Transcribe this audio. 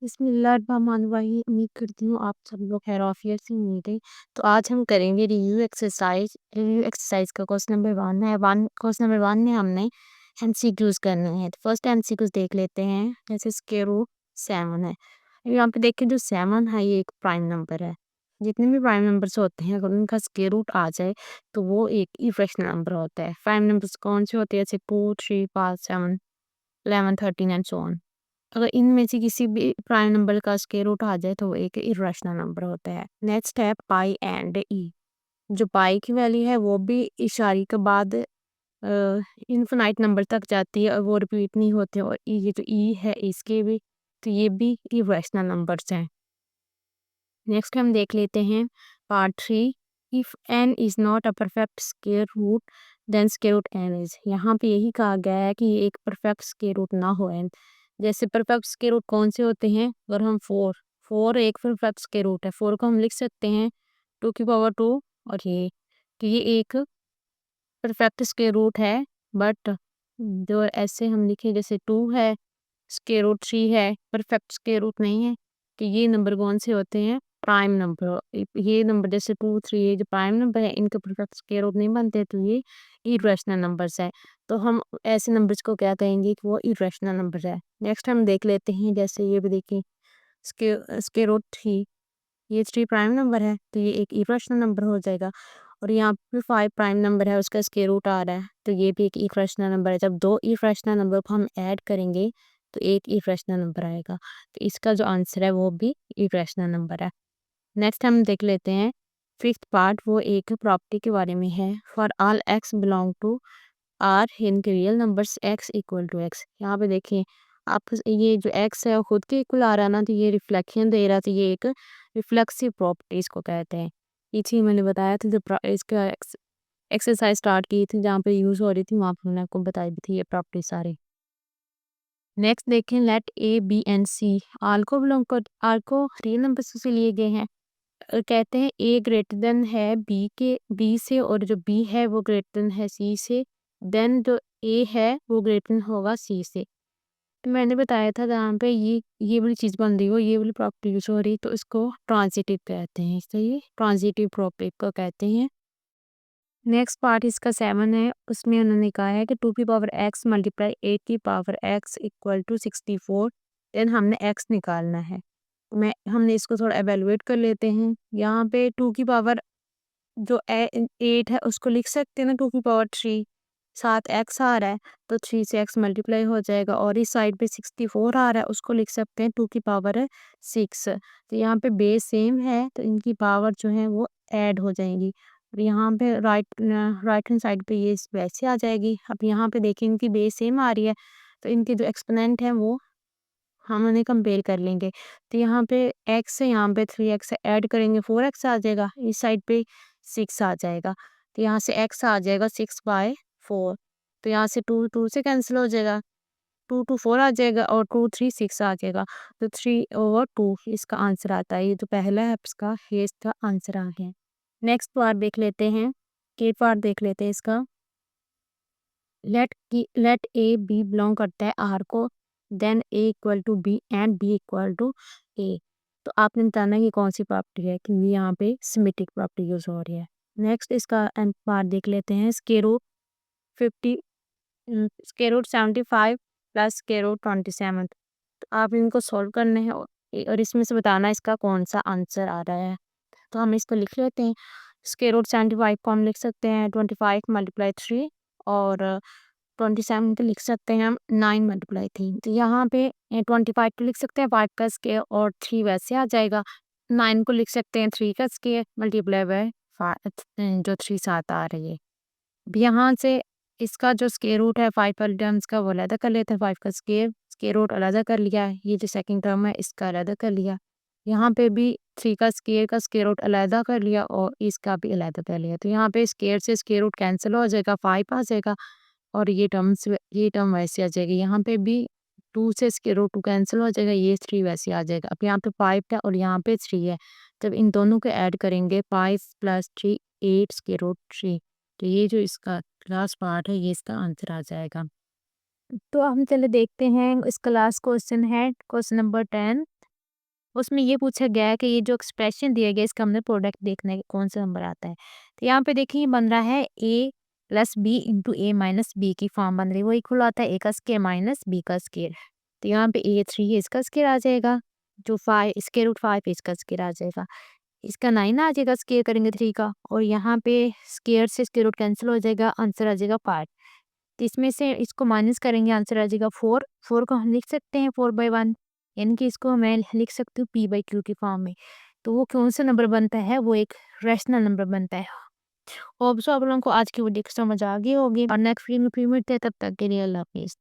बिस्मिल्लाहिर्रहमानिर्रहीम। उम्मीद करती हूँ आप सब लोग खैरियत से होंगे। तो आज हम करेंगे रिव्यू एक्सरसाइज का क्वेश्चन नंबर 1 है। क्वेश्चन नंबर 1 में हमने एमसीक्यूज करने हैं। तो फर्स्ट एमसीक्यूज देख लेते हैं। जैसे स्क्वायर रूट 7 है। यहाँ पे देखिए जो 7 है ये एक प्राइम नंबर है। जितने भी प्राइम नंबर्स होते हैं अगर उनका स्क्वायर रूट आ जाए तो वो एक इरेशनल नंबर होता है। प्राइम नंबर्स कौन से होते हैं? जैसे 2, 3, 5, 7, 11, 13 एंड सो ऑन। अगर इनमें से किसी भी प्राइम नंबर का स्क्वायर रूट आ जाए तो वो एक इरेशनल नंबर होता है। नेक्स्ट है पाई एंड ई। जो पाई की वैल्यू है वो भी इशारे के बाद इनफिनाइट नंबर तक जाती है और वो रिपीट नहीं होते। और ये जो ई है इसके भी, तो ये भी इरेशनल नंबर्स हैं। नेक्स्ट हम देख लेते हैं part 3। If N is not a perfect square root then square root N is. यहाँ पे यही कहा गया है कि ये एक परफेक्ट स्क्वायर रूट ना हो एन। जैसे परफेक्ट स्क्वायर रूट कौन से होते हैं? अगर हम फोर एक परफेक्ट स्क्वायर रूट है। 4 को हम लिख सकते हैं 2 की पावर 2। और ये तो ये एक परफेक्ट स्क्वायर रूट है। बट जो ऐसे हम लिखें जैसे 2 है, स्क्वायर रूट 3 है, परफेक्ट स्क्वायर रूट नहीं है। तो ये नंबर कौन से होते हैं? Prime number. ये नंबर जैसे 2, 3 ये जो प्राइम नंबर है इनके परफेक्ट स्क्वायर रूट नहीं बनते, तो ये इरेशनल नंबर्स है। तो हम ऐसे नंबर्स को क्या कहेंगे कि वो इरेशनल नंबर है। नेक्स्ट हम देख लेते हैं। जैसे ये भी देखिए स्क्वायर रूट 3, ये 3 प्राइम नंबर है तो ये एक इरेशनल नंबर हो जाएगा। और यहाँ पे 5 प्राइम नंबर है उसका स्क्वायर रूट आ रहा है तो ये भी एक इरेशनल नंबर है। जब 2 इरेशनल नंबर को हम ऐड करेंगे तो एक इरेशनल नंबर आएगा। तो इसका जो आंसर है वो भी इरेशनल नंबर है। नेक्स्ट हम देख लेते हैं फिफ्थ पार्ट। वो एक प्रॉपर्टी के बारे में है। For all x belong to R इनके real numbers x equal to x. यहाँ पे देखिए आप ये जो एक्स है वो खुद के इक्वल आ रहा है ना, तो ये रिफ्लेक्शन दे रहा, तो ये एक रिफ्लेक्सिव प्रॉपर्टीज को कहते हैं। ये चीज मैंने बताया था जब इसका एक्सरसाइज स्टार्ट की थी जहाँ पे यूज हो रही थी वहाँ पे मैंने आपको बताई भी थी ये प्रॉपर्टी सारी। नेक्स्ट देखें लेट ए बी एंड सी आल को बिलोंग कर आल को रियल नंबर्स से लिए गए हैं। कहते हैं ए ग्रेटर देन है बी से और जो बी है वो ग्रेटर देन है सी से। देन जो ए है वो ग्रेटर देन होगा सी से। तो मैंने बताया था जहाँ पे ये वाली चीज़ बन रही हो, ये वाली प्रॉपर्टी यूज हो रही, तो इसको ट्रांजिटिव कहते हैं। तो ये ट्रांजिटिव प्रॉपर्टी को कहते हैं। नेक्स्ट पार्ट इसका 7 है। उसमें उन्होंने कहा है कि 2 की पावर x मल्टीप्लाई 8 की पावर x इक्वल टू 64। देन हमने x निकालना है। हमने इसको थोड़ा एवेलुएट कर लेते हैं। यहाँ पे 2 की पावर जो 8 है उसको लिख सकते हैं ना 2 की पावर 3। साथ x आ रहा है तो 3 से x मल्टीप्लाई हो जाएगा। और इस साइड पे 64 आ रहा है उसको लिख सकते हैं 2 की पावर 6। तो यहाँ पे बेस सेम है तो इनकी पावर जो है वो ऐड हो जाएंगी। और यहाँ पे राइट हैंड साइड पे ये वैसे आ जाएगी। अब यहाँ पे देखें इनकी बेस सेम आ रही है तो इनके जो एक्सपोनेंट है वो हम उन्हें कंपेयर कर लेंगे। तो यहाँ पे x से यहाँ पे 3x से ऐड करेंगे 4x आ जाएगा। इस साइड पे 6 आ जाएगा तो यहाँ से x आ जाएगा 6/4। तो यहाँ से 2 से कैंसिल हो जाएगा। 2 4 आ जाएगा और 2 3 6 आ जाएगा। तो 3/2 इसका आंसर आता है। ये जो पहला है इसका ये इसका आंसर आ गया। नेक्स्ट पार्ट देख लेते हैं। के पार्ट देख लेते हैं इसका। लेट ए बी बिलोंग करता है आर को। Then A equal to B and B equal to A. तो आपने बताना है कि कौन सी प्रॉपर्टी है क्योंकि यहाँ पे सिमेट्रिक प्रॉपर्टी यूज हो रही है। नेक्स्ट इसका एंड पार्ट देख लेते हैं। Square root 50 square root 75 plus square root 27। तो आप इनको सॉल्व करने हैं और इसमें से बताना है इसका कौन सा आंसर आ रहा है। तो हम इसको लिख लेते हैं। स्क्वायर रूट 75 को हम लिख सकते हैं 25 मल्टीप्लाई 3 और 27 को लिख सकते हैं हम 9 मल्टीप्लाई 3। तो यहाँ पे 25 को लिख सकते हैं 5 का स्क्वायर और 3 वैसे आ जाएगा। 9 को लिख सकते हैं 3 का स्क्वायर मल्टीप्लाई बाय 5 जो 3 साथ आ रही है। अब यहाँ से इसका जो स्क्वायर रूट है 5 वाले टर्म्स का वो अलग कर लेते हैं। 5 का स्क्वायर रूट अलग कर लिया। ये जो सेकंड टर्म है इसका अलग कर लिया। यहाँ पे भी 3 का स्क्वायर रूट अलग कर लिया और इसका भी अलग कर लिया। तो यहाँ पे स्क्वायर से स्क्वायर रूट कैंसिल हो जाएगा 5 आ जाएगा और ये टर्म वैसे आ जाएगी। यहाँ पे भी 2 से स्क्वायर रूट 2 कैंसिल हो जाएगा। ये 3 वैसे आ जाएगा। अब यहाँ पे 5 है और यहाँ पे 3 है। जब इन दोनों को ऐड करेंगे 5 + 3 8 स्क्वायर रूट 3। तो ये जो इसका लास्ट पार्ट है ये इसका आंसर आ जाएगा। तो हम चले देखते हैं इसका लास्ट क्वेश्चन है क्वेश्चन नंबर 10। उसमें ये पूछा गया है कि ये जो एक्सप्रेशन दिया गया है इसका हमने प्रोडक्ट देखना है कि कौन सा नंबर आता है। तो यहाँ पे देखिए ये बन रहा है a plus B into A minus B की फॉर्म बन रही है, वो इक्वल आता है ए का स्केयर माइनस बी का स्केयर। तो यहाँ पे ए 3 है इसका स्केयर आ जाएगा, जो 5 स्केयर रूट 5 है इसका स्केयर आ जाएगा। इसका 9 आ जाएगा स्केयर करेंगे 3 का, और यहाँ पे स्केयर से स्केयर रूट कैंसिल हो जाएगा, आंसर आ जाएगा 5। तो इसमें से इसको माइनस करेंगे, आंसर आ जाएगा 4। 4 को हम लिख सकते हैं 4/1, यानी कि इसको मैं लिख सकती हूँ p/q की फॉर्म में। तो वो कौन सा नंबर बनता है, वो एक रैशनल नंबर बनता है। होप सो आप लोगों को आज की वीडियो समझ आ गई होगी, और नेक्स्ट वीडियो में फिर मिलते हैं, तब तक के लिए अल्लाह हाफिज़।